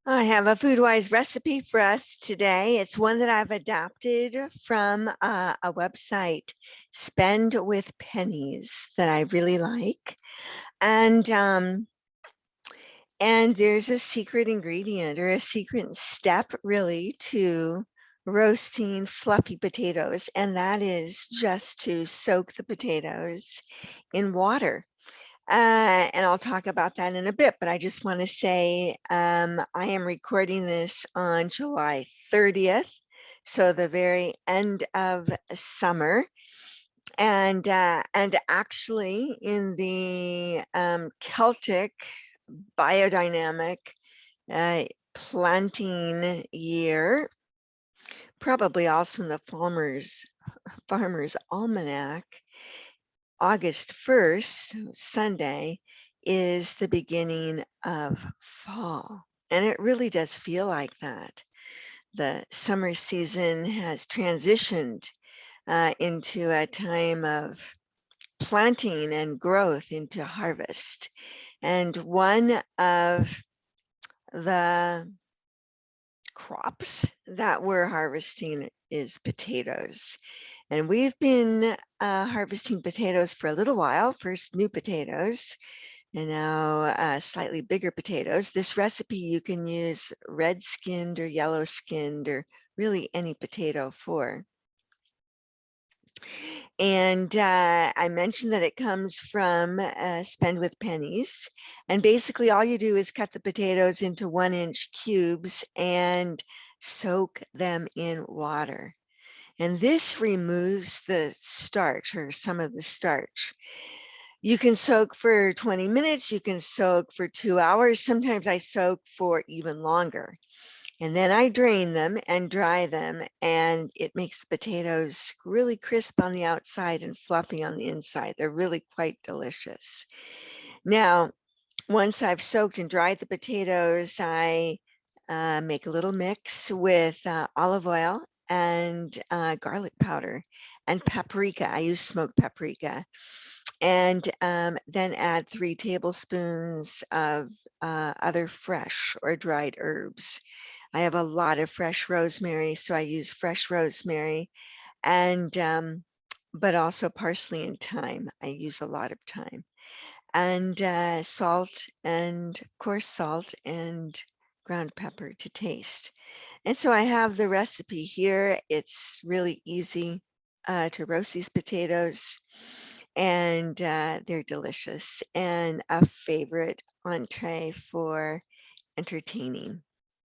I have a FoodWISE recipe for us today. It's one that I've adapted from a website, Spend with Pennies, that I really like. And and there's a secret ingredient or a secret step really to roasting fluffy potatoes, and that is just to soak the potatoes in water. And I'll talk about that in a bit, but I just want to say I am recording this on July 30th, so the very end of summer. And actually in the Celtic biodynamic planting year, probably also in the farmer's almanac, August 1st, Sunday, is the beginning of fall. And it really does feel like that. The summer season has transitioned into a time of planting and growth into harvest. And one of the crops that we're harvesting is potatoes. And we've been harvesting potatoes for a little while, first new potatoes, and now slightly bigger potatoes. This recipe you can use red skinned or yellow skinned or really any potato for. And I mentioned that it comes from Spend with Pennies. And basically all you do is cut the potatoes into 1-inch cubes and soak them in water. And this removes the starch or some of the starch. You can soak for 20 minutes, you can soak for 2 hours. Sometimes I soak for even longer. And then I drain them and dry them, and it makes the potatoes really crisp on the outside and fluffy on the inside. They're really quite delicious. Now, once I've soaked and dried the potatoes, I make a little mix with olive oil and garlic powder and paprika. I use smoked paprika. And then add 3 tablespoons of other fresh or dried herbs. I have a lot of fresh rosemary, so I use fresh rosemary, and but also parsley and thyme. I use a lot of thyme, and salt, and of course salt and ground pepper to taste. And so I have the recipe here. It's really easy to roast these potatoes, and they're delicious and a favorite entree for entertaining.